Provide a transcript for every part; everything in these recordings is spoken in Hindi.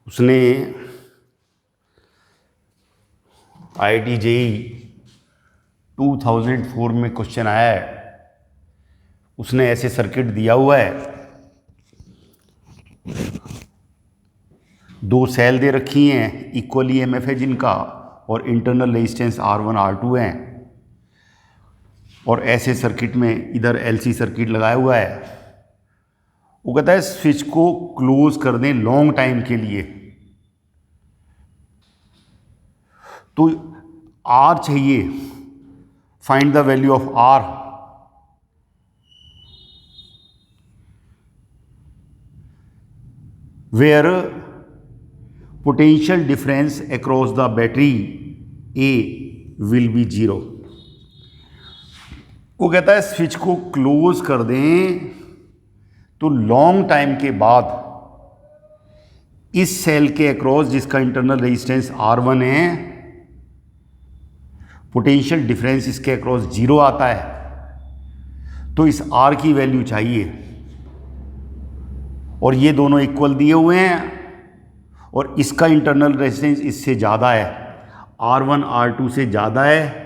उसने IIT JEE 2004 में क्वेश्चन आया है, उसने ऐसे सर्किट दिया हुआ है, दो सेल दे रखी हैं, इक्वली EMF है जिनका, और इंटरनल रेजिस्टेंस R1 R2 हैं, और ऐसे सर्किट में इधर LC सर्किट लगाया हुआ है। वो कहता है स्विच को क्लोज कर दें लॉन्ग टाइम के लिए, तो R चाहिए, find the value of R। Where potential difference across the battery A will be 0। वो कहता है स्विच को क्लोज कर दें तो लॉन्ग टाइम के बाद इस सेल के अक्रॉस, जिसका इंटरनल रेजिस्टेंस R1 है, पोटेंशियल डिफरेंस इसके अक्रॉस 0 आता है। तो इस R की वैल्यू चाहिए, और ये दोनों इक्वल दिए हुए हैं, और इसका इंटरनल रेजिस्टेंस इससे ज़्यादा है, R1 R2 से ज़्यादा है,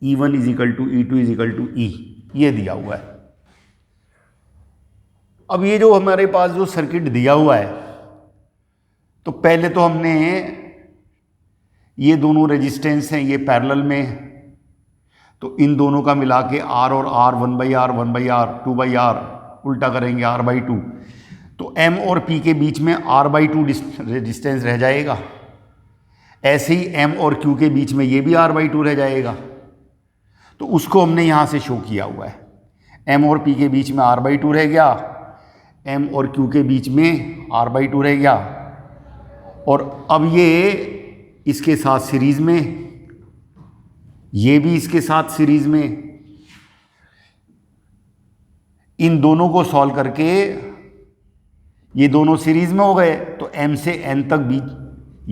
E1 = E2 = E, ये दिया हुआ है। अब ये जो हमारे पास जो सर्किट दिया हुआ है, तो पहले तो हमने ये दोनों रेजिस्टेंस हैं, ये पैरेलल में, तो इन दोनों का मिला के R और R 1/R 1/R 2/R उल्टा करेंगे R/2, तो M और P के बीच में R/2 रेजिस्टेंस रह जाएगा। ऐसे ही M और Q के बीच में ये भी R/2 रह जाएगा। तो उसको हमने यहाँ से शो किया हुआ है, M और P के बीच में R/2 रह गया, M और Q के बीच में R/2 रह गया, और अब ये इसके साथ सीरीज में, ये भी इसके साथ सीरीज में, इन दोनों को सॉल्व करके ये दोनों सीरीज में हो गए, तो M से N तक भी,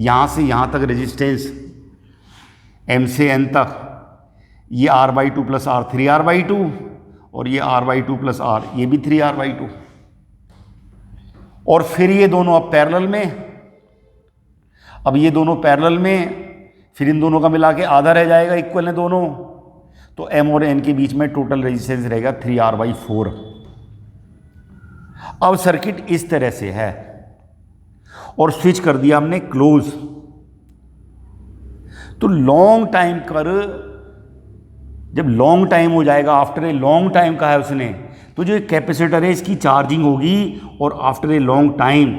यहाँ से यहाँ तक रेजिस्टेंस M से N तक, ये R/2 + R 3R/2, और ये R/2 + R, ये भी 3R/2, और फिर ये दोनों अब पैरेलल में, अब ये दोनों पैरेलल में, फिर इन दोनों का मिला के आधा रह जाएगा, इक्वल है दोनों, तो M और N के बीच में टोटल रेजिस्टेंस रहेगा 3R/4। अब सर्किट इस तरह से है, और स्विच कर दिया हमने क्लोज, तो लॉन्ग टाइम कर, जब लॉन्ग टाइम हो जाएगा, आफ्टर ए लॉन्ग टाइम कहा है उसने, तो जो कैपेसिटर है इसकी चार्जिंग होगी, और आफ्टर ए लॉन्ग टाइम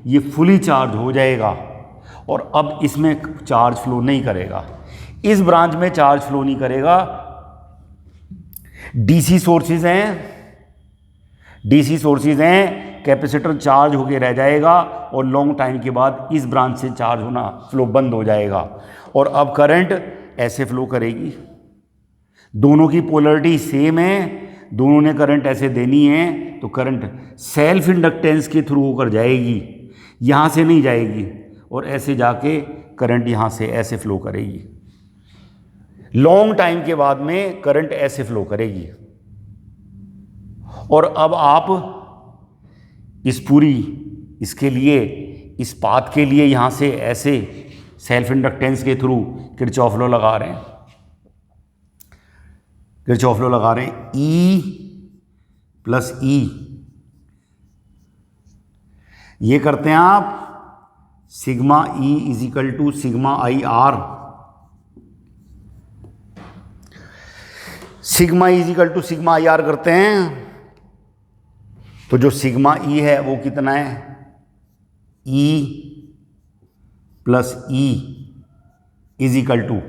ये फुली चार्ज हो जाएगा, और अब इसमें चार्ज फ्लो नहीं करेगा, इस ब्रांच में चार्ज फ्लो नहीं करेगा। डीसी सोर्सेज हैं, कैपेसिटर चार्ज होके रह जाएगा, और लॉन्ग टाइम के बाद इस ब्रांच से चार्ज होना, फ्लो बंद हो जाएगा, और अब करंट ऐसे फ्लो करेगी। दोनों की पोलरिटी सेम है, दोनों ने करंट ऐसे देनी है, तो करंट सेल्फ इंडक्टेंस के थ्रू होकर जाएगी, यहाँ से नहीं जाएगी, और ऐसे जाके करंट यहाँ से ऐसे फ्लो करेगी। लॉन्ग टाइम के बाद में करंट ऐसे फ्लो करेगी। और अब आप इसके लिए, इस पाथ के लिए यहाँ से ऐसे सेल्फ इंडक्टेंस के थ्रू किरचॉफ लॉ लगा रहे हैं, E + E, ये करते हैं आप σE = σIR, σE = σIR करते हैं, तो जो σE है वो कितना है, E + E =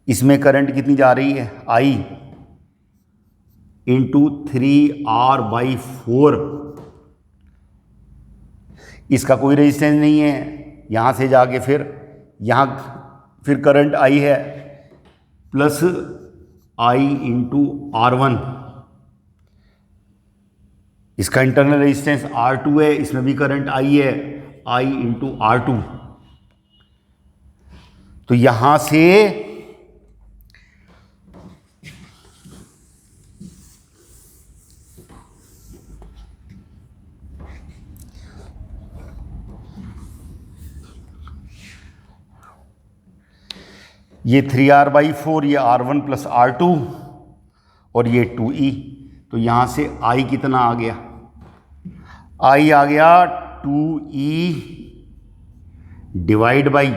इसमें करंट कितनी जा रही है, I × 3R/4, इसका कोई रेजिस्टेंस नहीं है, यहाँ से जाके फिर यहाँ फिर करंट I है, प्लस I × R1, इसका इंटरनल रेजिस्टेंस R2 है, इसमें भी करंट I है, I × R2, तो यहाँ से ये 3r/4, ये r1 + r2 और ये 2e। तो यहाँ से i कितना आ गया? i आ गया 2e divide by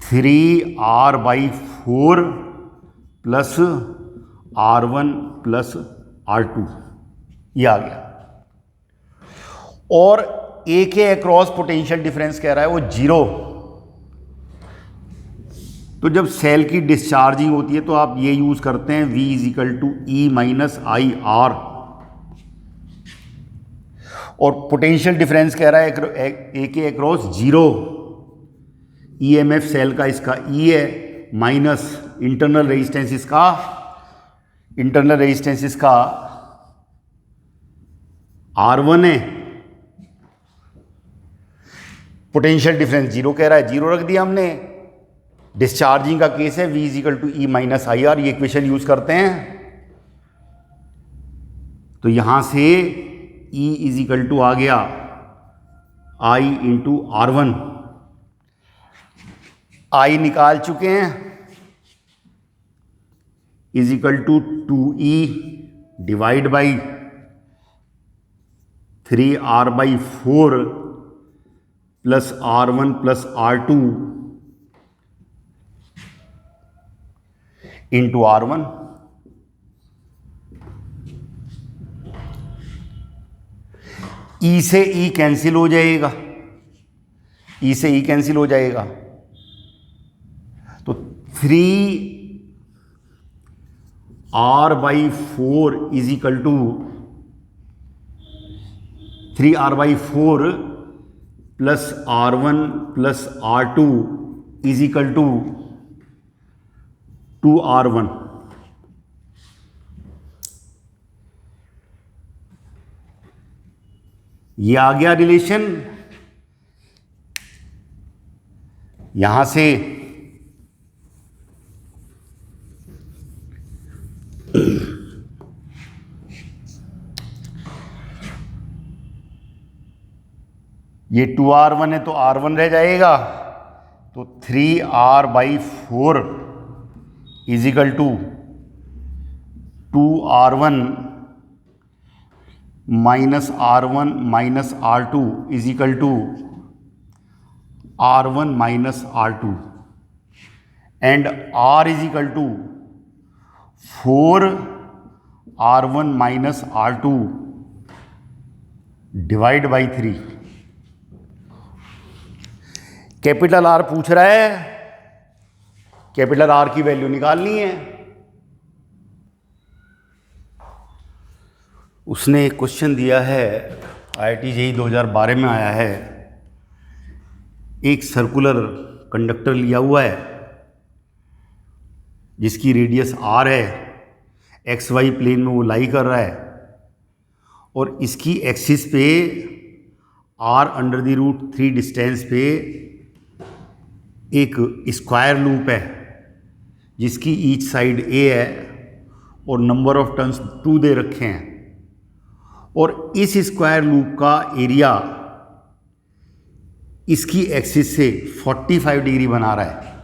3r/4 plus r1 plus r2, ये आ गया। और ए के अक्रॉस पोटेंशियल डिफरेंस कह रहा है वो 0। तो जब सेल की डिस्चार्जिंग होती है तो आप ये यूज करते हैं V = E - IR। और पोटेंशियल डिफरेंस कह रहा है ए के अक्रॉस 0। EMF सेल का इसका E है, माइनस इंटरनल रेजिस्टेंस इसका R1 है। पोटेंशियल डिफरेंस 0 कह रहा है, 0 रख दिया हमने। डिस्चार्जिंग का केस है, V = E - IR, ये इक्वेशन यूज करते हैं। तो यहां से E = आ गया I × R1। I निकाल चुके हैं, = 2E divide by 3r/4 plus r1 plus r2 into r1। E से E कैंसिल हो जाएगा, तो 3r/4 = 3r/4 plus r1 plus r2 = 2r1। ये आ गया रिलेशन। यहां से ये 2r1 है तो r1 रह जाएगा, तो 3r/4 = 2r1 minus r1 minus r2 = r1 minus r2 and r = 4r1 minus r2 divide by 3। Capital R पूछ रहा है, कैपिटल R की वैल्यू निकालनी है। उसने एक क्वेश्चन दिया है, IIT JEE 2012 में आया है। एक सर्कुलर कंडक्टर लिया हुआ है जिसकी रेडियस r है, XY प्लेन में वो लाई कर रहा है, और इसकी एक्सिस पे r√3 डिस्टेंस पे एक स्क्वायर लूप है जिसकी ईच साइड a है और नंबर ऑफ टर्न्स 2 दे रखे हैं, और इस स्क्वायर लूप का एरिया इसकी एक्सिस से 45 डिग्री बना रहा है।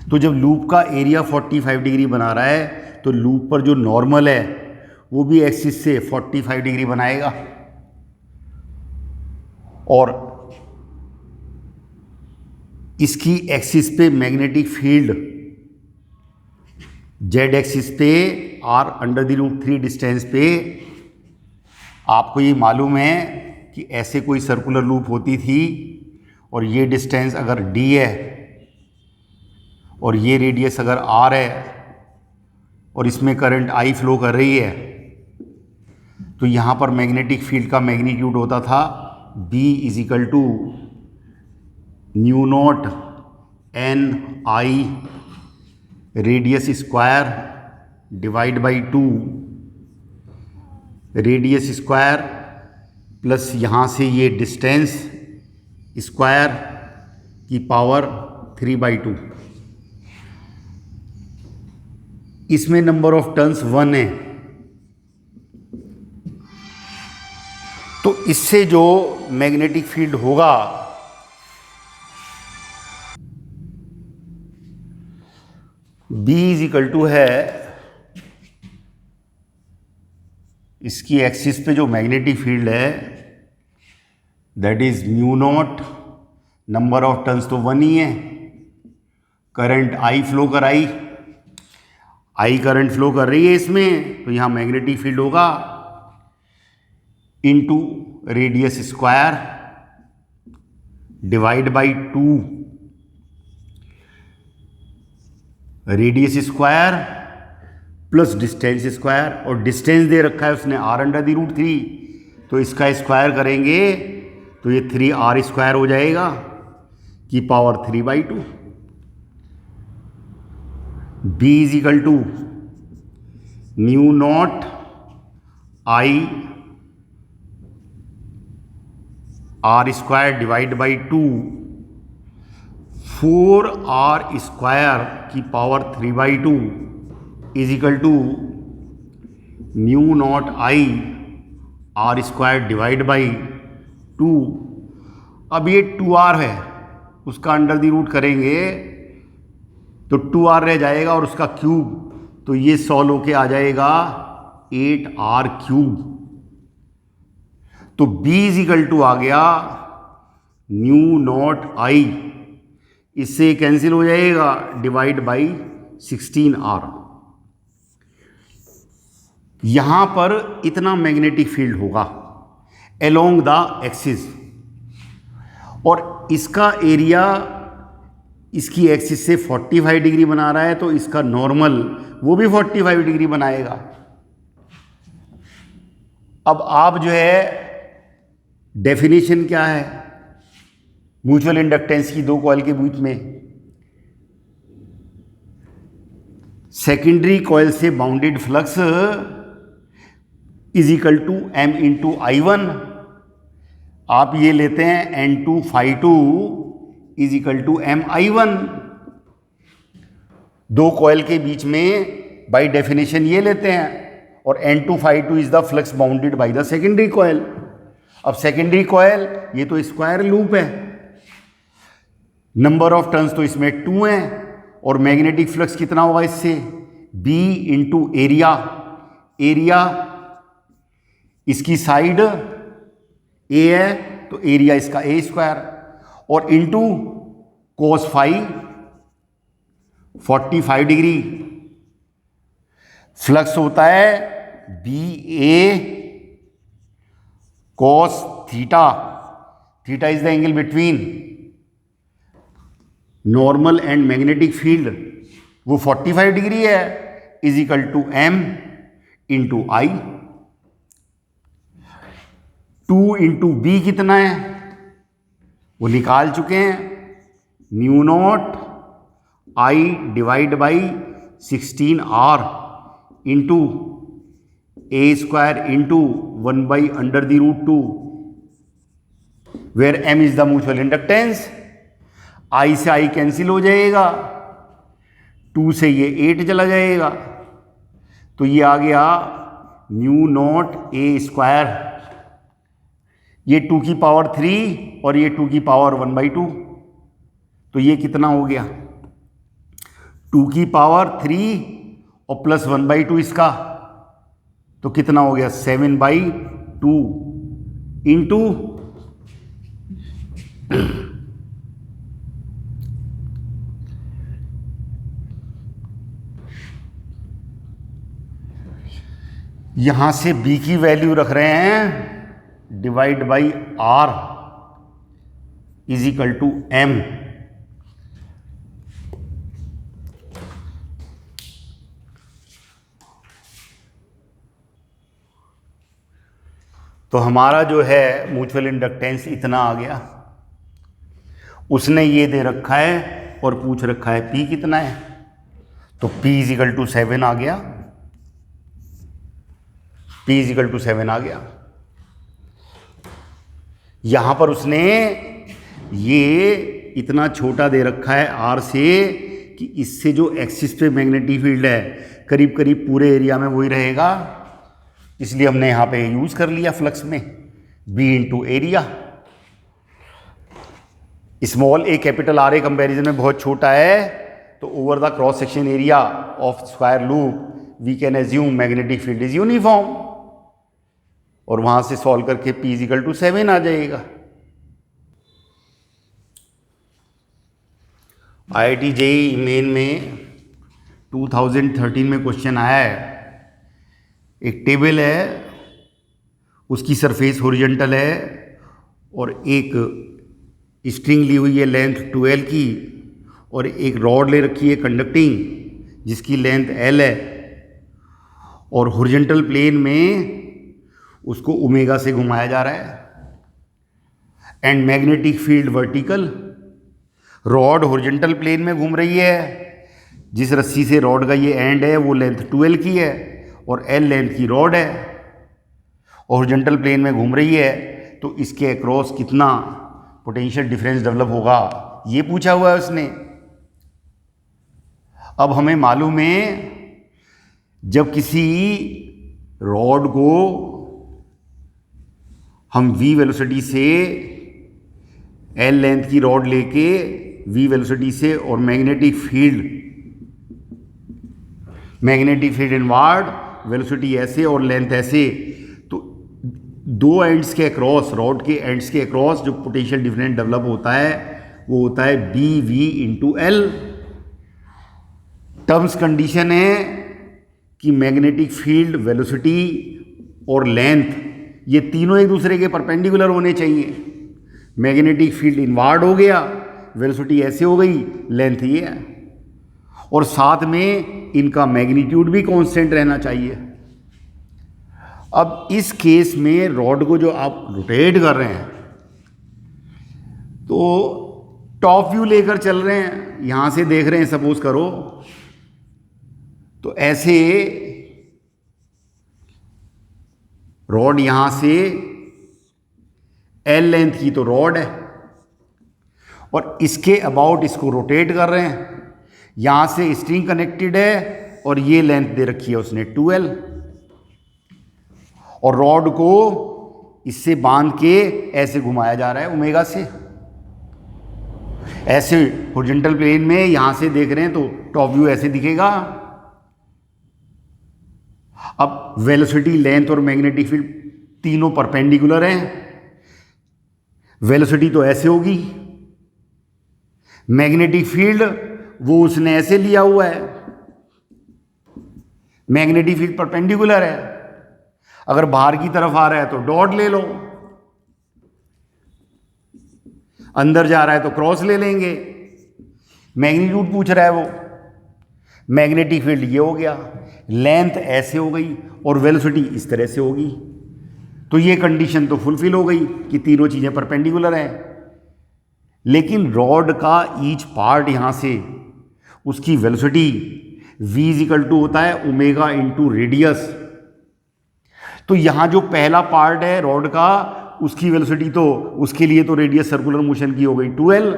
तो जब लूप का एरिया 45 डिग्री बना रहा है तो लूप पर जो नॉर्मल है वो भी एक्सिस से 45 डिग्री बनाएगा, और इसकी एक्सिस पे मैग्नेटिक फील्ड Z एक्सिस पे r√3 डिस्टेंस पे, आपको ये मालूम है कि ऐसे कोई सर्कुलर लूप होती थी और ये डिस्टेंस अगर d है और ये रेडियस अगर r है और इसमें करंट I फ्लो कर रही है, तो यहाँ पर मैग्नेटिक फील्ड का मैग्नीट्यूड होता था B = μ0 N I radius square divide by 2, radius square plus यहाँ से ये डिस्टेंस स्क्वायर की पावर 3/2। इसमें नंबर ऑफ टर्न्स 1 है। तो तो इससे जो मैग्नेटिक फील्ड होगा B इज इक्वल टू है, इसकी एक्सिस पे जो मैग्नेटिक फील्ड है that is mu naught, number of turns तो 1 ही है, करंट I फ्लो कराई, I करंट फ्लो कर रही है इसमें, तो यहां मैग्नेटिक फील्ड होगा into radius square divide by 2, radius square plus distance square, और डिस्टेंस दे रखा है उसने r/√3, तो इसका स्क्वायर करेंगे तो ये 3r² हो जाएगा की power 3/2। B is equal to mu naught I r² divide by 2, 4r² की power 3/2 is equal to mu naught I r² divide by 2। अब ये 2r है, उसका √√ करेंगे तो 2r रह जाएगा और उसका क्यूब, तो ये सॉल्व होके आ जाएगा 8r³। तो B इज इक्वल टू आ गया म्यू नॉट I, इससे कैंसिल हो जाएगा डिवाइड बाई 16r। यहां पर इतना मैग्नेटिक फील्ड होगा अलोंग द एक्सिस, और इसका एरिया इसकी एक्सिस से 45 डिग्री बना रहा है, तो इसका नॉर्मल वो भी 45 डिग्री बनाएगा। अब आप जो है डेफिनेशन क्या है म्यूचुअल इंडक्टेंस की दो कॉइल के बीच में, सेकेंडरी कॉइल से bounded flux is equal to M into I1, आप ये लेते हैं N2 φ2 is equal to MI1, दो कॉइल के बीच में बाय डेफिनेशन ये लेते हैं, और N2 φ2 is the flux bounded by the secondary coil. अब सेकेंडरी कॉइल ये तो स्क्वायर लूप है, नंबर ऑफ टर्न्स तो इसमें 2 हैं, और मैग्नेटिक फ्लक्स कितना होगा इससे B इंटू एरिया, एरिया इसकी साइड A है तो एरिया इसका A², और इंटू cos φ 45 डिग्री, फ्लक्स होता है BA cos theta, theta is the angle between normal and magnetic field, वो 45 डिग्री है, is equal to M into I। 2 into B कितना है वो निकाल चुके हैं, mu naught I divide by 16r into A² into 1/√2, where M is the mutual inductance. I से I कैंसिल हो जाएगा, 2 से ये 8 चला जाएगा, तो ये आ गया म्यू नॉट A², ये 2 की पावर 3 और ये 2 की पावर 1/2, तो ये कितना हो गया 2 की पावर 3 और प्लस 1/2 इसका, तो कितना हो गया 7/2 इंटू यहां से B की वैल्यू रख रहे हैं divide by R is equal to M। तो हमारा जो है म्यूचुअल इंडक्टेंस इतना आ गया, उसने ये दे रखा है और पूछ रखा है P कितना है, तो P इज इक्वल टू 7 आ गया, P इज इक्वल टू 7 आ गया। यहां पर उसने ये इतना छोटा दे रखा है R से कि इससे जो एक्सिस पे मैग्नेटिक फील्ड है करीब करीब पूरे एरिया में वही रहेगा, इसलिए हमने यहाँ पे यूज़ कर लिया फ्लक्स में। B into area. Small a capital R ए कंपेरिजन में बहुत छोटा है, तो over the cross section area of square loop we can assume magnetic field is uniform, और वहां से सॉल्व करके P = 7 आ जाएगा। IIT JEE मेन में 2013 में क्वेश्चन आया है। एक टेबल है, उसकी सरफेस हॉरिजॉन्टल है और एक स्ट्रिंग ली हुई है लेंथ 12 की, और एक रॉड ले रखी है कंडक्टिंग जिसकी लेंथ L है, और हॉरिजॉन्टल प्लेन में उसको ओमेगा से घुमाया जा रहा है and magnetic field vertical. Rod horizontal plane में घूम रही है, जिस रस्सी से रॉड का ये एंड है वो लेंथ 12 की है और L लेंथ की रॉड है, हॉरिजॉन्टल प्लेन में घूम रही है, तो इसके अक्रॉस कितना पोटेंशियल डिफरेंस डेवलप होगा ये पूछा हुआ है उसने। अब हमें मालूम है जब किसी रॉड को हम v वेलोसिटी से L लेंथ की रॉड लेके v वेलोसिटी से और मैग्नेटिक फील्ड इनवार्ड वेलोसिटी ऐसे और लेंथ ऐसे, तो दो एंड्स के अक्रॉस, रॉड के एंड्स के अक्रॉस जो पोटेंशियल डिफरेंस डेवलप होता है वो होता है BV × L। टर्म्स कंडीशन है कि मैग्नेटिक फील्ड, वेलोसिटी और लेंथ ये तीनों एक दूसरे के परपेंडिकुलर होने चाहिए। मैग्नेटिक फील्ड इनवार्ड हो गया, वेलोसिटी ऐसे हो गई, लेंथ ये है, और साथ में इनका मैग्नीट्यूड भी कांस्टेंट रहना चाहिए। अब इस केस में रॉड को जो आप रोटेट कर रहे हैं तो टॉप व्यू लेकर चल रहे हैं, यहां से देख रहे हैं सपोज करो, तो ऐसे रॉड यहां से L लेंथ की तो रॉड है और इसके अबाउट इसको रोटेट कर रहे हैं, यहां से स्ट्रिंग कनेक्टेड है और ये लेंथ दे रखी है उसने 2L, और रॉड को इससे बांध के ऐसे घुमाया जा रहा है ओमेगा से। ऐसे हॉरिजॉन्टल प्लेन में यहां से देख रहे हैं तो टॉप व्यू ऐसे दिखेगा। अब वेलोसिटी, लेंथ और मैग्नेटिक फील्ड तीनों परपेंडिकुलर हैं। वेलोसिटी तो ऐसे होगी, मैग्नेटिक फील्ड वो उसने ऐसे लिया हुआ है, मैग्नेटिक फील्ड परपेंडिकुलर है। अगर बाहर की तरफ आ रहा है तो डॉट ले लो, अंदर जा रहा है तो क्रॉस ले लेंगे। मैग्नीट्यूड पूछ रहा है वो, मैग्नेटिक फील्ड ये हो गया, लेंथ ऐसे हो गई और वेलोसिटी इस तरह से होगी, तो ये कंडीशन तो फुलफिल हो गई कि तीनों चीजें परपेंडिकुलर हैं। लेकिन रॉड का ईच पार्ट यहां से उसकी वेलोसिटी v = होता है ओमेगा × रेडियस। तो यहां जो पहला पार्ट है रॉड का, उसकी वेलोसिटी तो उसके लिए तो रेडियस सर्कुलर मोशन की हो गई 2L,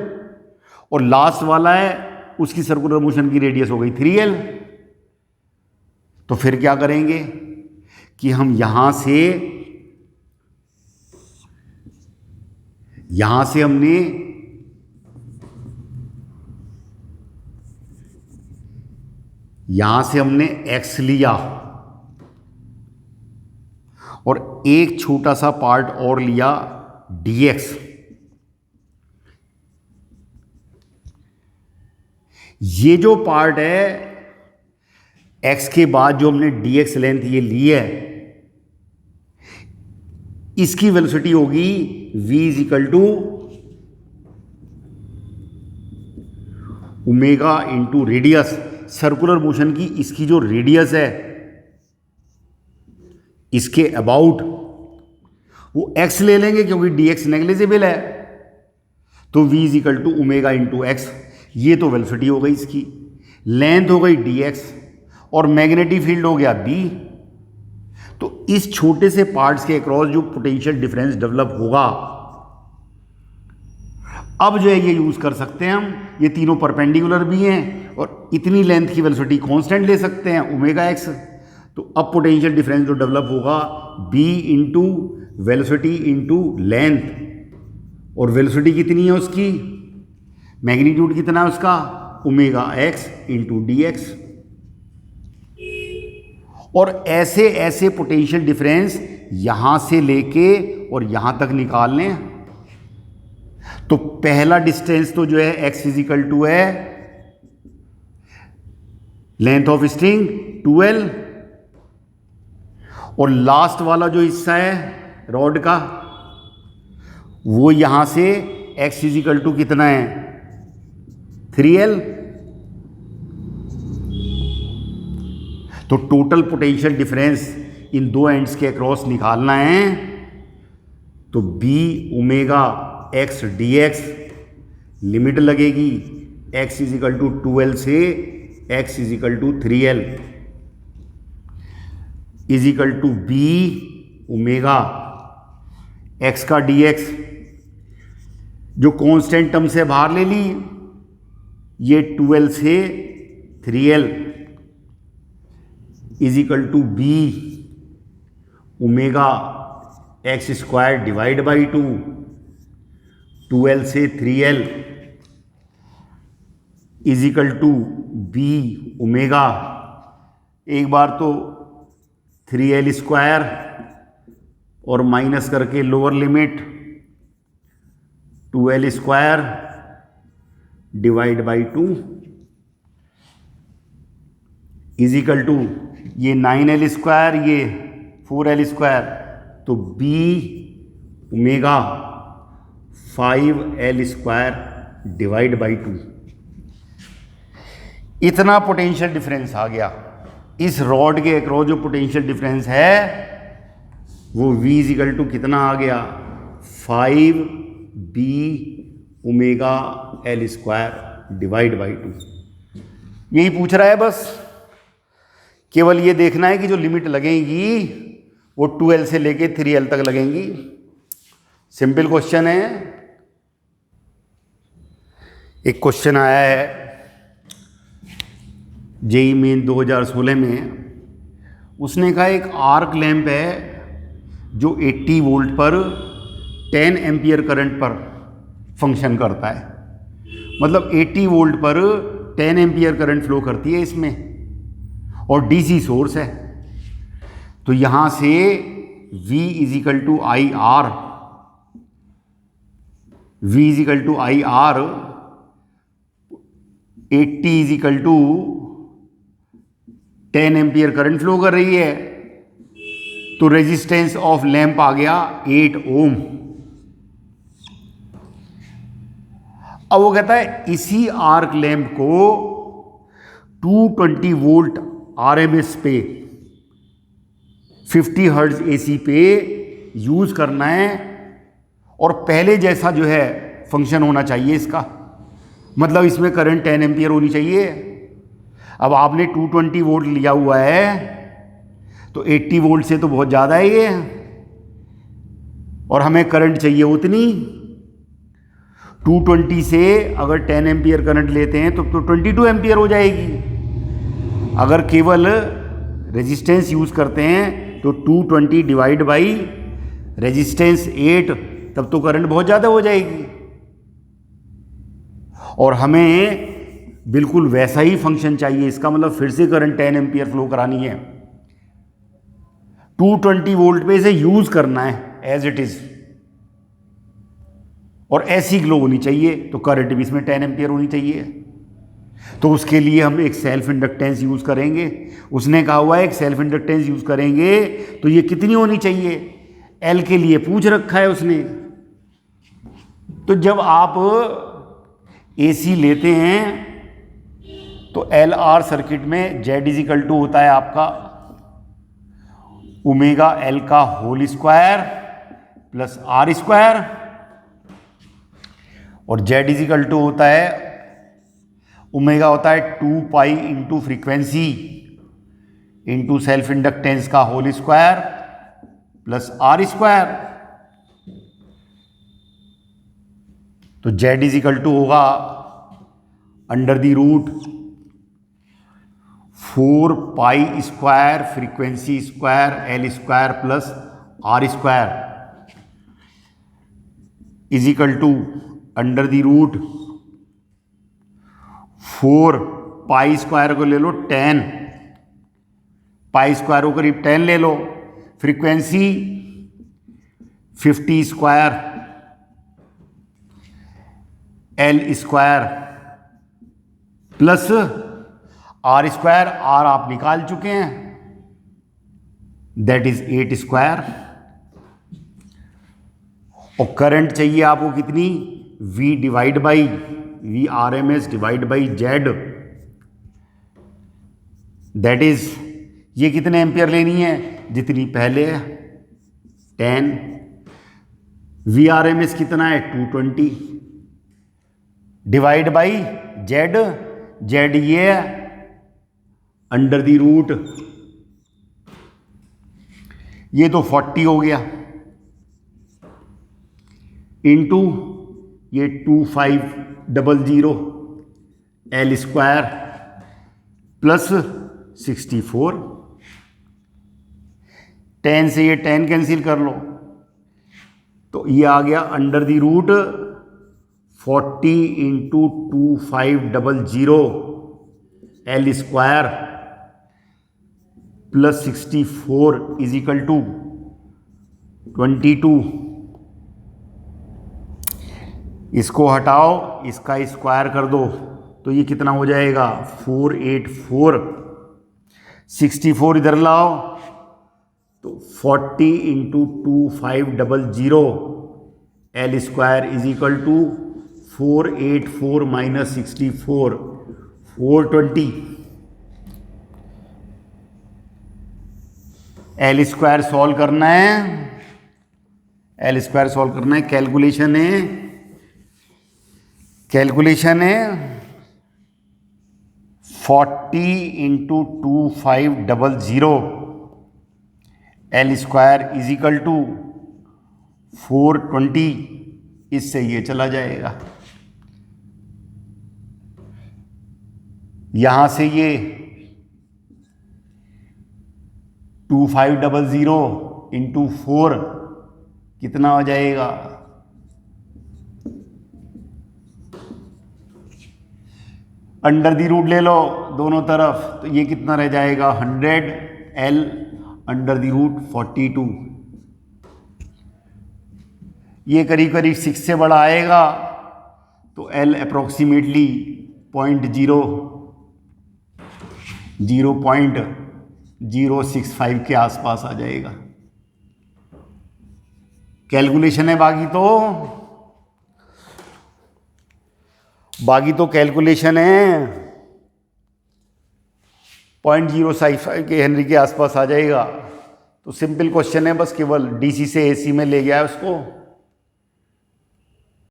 और लास्ट वाला है उसकी सर्कुलर मोशन की रेडियस हो गई 3L। तो फिर क्या करेंगे कि हम यहां से हमने x लिया और एक छोटा सा पार्ट और लिया dx। ये जो पार्ट है x के बाद जो हमने dx लेंथ ये ली है, इसकी वेलोसिटी होगी v = omega × radius. Circular motion की इसकी जो रेडियस है इसके अबाउट वो x ले लेंगे क्योंकि dx नेग्लिजिबल है, तो v = ओमेगा × x। ये तो वेलोसिटी हो गई, इसकी लेंथ हो गई dx और मैग्नेटिक फील्ड हो गया b। तो इस छोटे से पार्ट्स के अक्रॉस जो पोटेंशियल डिफरेंस डेवलप होगा, अब जो है ये यूज कर सकते हैं हम, ये तीनों परपेंडिकुलर भी हैं और इतनी लेंथ की वेलोसिटी कांस्टेंट ले सकते हैं ओमेगा x। तो अब पोटेंशियल डिफरेंस जो डेवलप होगा b × वेलोसिटी इंटू लेंथ, और वेलोसिटी कितनी है उसकी, मैग्नीट्यूड कितना है उसका, omega x into D x. और ऐसे ऐसे पोटेंशियल डिफरेंस यहां से लेके और यहां तक निकाल लें। तो पहला डिस्टेंस तो जो है x फिजिकल टू है लेंथ ऑफ स्ट्रिंग 2L, और लास्ट वाला जो हिस्सा है रॉड का वो यहां से x फिजिकल टू कितना है 3L। तो टोटल पोटेंशियल डिफरेंस इन दो एंड्स के अक्रॉस निकालना है। तो b omega x d x limit लगेगी x इजिकल टू 2L से x is equal to 3L is equal to b omega x का dx, जो कांस्टेंट टर्म से बाहर ले ली, ये 2L से 3L is equal to b omega x square divide by 2L से 3L is equal to b omega, एक बार तो 3L स्क्वायर और माइनस करके lower limit 2L square divide by 2 is equal to ये 9L स्क्वायर, ये 4L स्क्वायर, तो b omega 5L square divide by 2। इतना पोटेंशियल डिफरेंस आ गया। इस रॉड के अक्रॉस जो पोटेंशियल डिफरेंस है वो v इजिकल टू कितना आ गया 5b omega L square divide by 2। यही पूछ रहा है, बस केवल ये देखना है कि जो लिमिट लगेंगी वो 2L से लेके 3L तक लगेंगी। सिंपल क्वेश्चन है। एक क्वेश्चन आया है जेई मेन 2016 में, उसने कहा एक आर्क लैंप है जो 80 वोल्ट पर 10 एम्पियर करंट पर फंक्शन करता है, मतलब 80 वोल्ट पर 10 एम्पियर करंट फ्लो करती है इसमें, और डीसी सोर्स है। तो यहां से V is equal to I R, V is equal to I R 80 is equal to 10 ampere current flow कर रही है, तो रेजिस्टेंस ऑफ लैंप आ गया 8 ओम। अब वो कहता है इसी आर्क लैंप को 220 वोल्ट आरएमएस पे 50 हर्ट्ज एसी पे यूज करना है, और पहले जैसा जो है फंक्शन होना चाहिए इसका, मतलब इसमें करंट 10 एम्पियर होनी चाहिए। अब आपने 220 वोल्ट लिया हुआ है तो 80 वोल्ट से तो बहुत ज़्यादा है ये, और हमें करंट चाहिए उतनी। 220 से अगर 10 एम्पियर करंट लेते हैं तो 22 एम्पियर हो जाएगी। अगर केवल रेजिस्टेंस यूज़ करते हैं तो 220 डिवाइड बाई रेजिस्टेंस 8, तब तो करंट बहुत ज़्यादा हो जाएगी। और हमें बिल्कुल वैसा ही फंक्शन चाहिए इसका, मतलब फिर से करंट 10 एम्पियर फ्लो करानी है, 220 वोल्ट पे इसे यूज करना है एज इट इज, और ऐसी ग्लो होनी चाहिए, तो करंट भी इसमें 10 एम्पियर होनी चाहिए। तो उसके लिए हम एक सेल्फ इंडक्टेंस यूज करेंगे। उसने कहा हुआ है एक सेल्फ इंडक्टेंस यूज करेंगे, तो ये कितनी होनी चाहिए, एल के लिए पूछ रखा है उसने। तो जब आप एसी लेते हैं तो एल आर सर्किट में जेड इजिकल टू होता है आपका ओमेगा एल का whole square plus R square, और जेड इजिकल टू होता है ओमेगा होता है 2 pi into frequency into self inductance का whole square plus R square. तो जेड इजिकल टू होगा under the root 4 pi square frequency square L square plus R square is equal to under the root 4 pi square को ले लो 10, पाई स्क्वायर को करीब 10 ले लो, frequency 50 square L square plus R square, R आप निकाल चुके हैं, दैट इज 8 स्क्वायर। और करंट चाहिए आपको कितनी, V divide by V R M S divide by Z, that is ये कितने एम्पियर लेनी है, जितनी पहले है 10, वी आर एम एस कितना है 220 डिवाइड बाई जेड, जेड ये है अंडर दी रूट, ये तो 40 हो गया, इंटू ये 2500 एल स्क्वायर प्लस 64, 10 से ये 10 कैंसिल कर लो, तो ये आ गया under the root 40 into 2500 L square plus 64 is equal to 22। इसको हटाओ, इसका स्क्वायर कर दो, तो ये कितना हो जाएगा 484, 64 इधर लाओ तो 40 into 2500 L square is equal to 484 minus 64 420। L square solve करना है, एल स्क्वायर सॉल्व करना है, कैलकुलेशन है 40 into 2500 L square is equal to 420, इससे ये चला जाएगा, यहां से ये 2500 इंटू 4 कितना हो जाएगा, अंडर दी रूट ले लो दोनों तरफ, तो ये कितना रह जाएगा 100 एल अंडर दी रूट 42, ये करीब करीब 6 से बड़ा आएगा, तो एल अप्रोक्सीमेटली 0.065 के आसपास आ जाएगा। कैलकुलेशन है, बाकी तो कैलकुलेशन है 0.065 के हेनरी के आसपास आ जाएगा। तो सिंपल क्वेश्चन है, बस केवल डीसी से एसी में ले गया है उसको।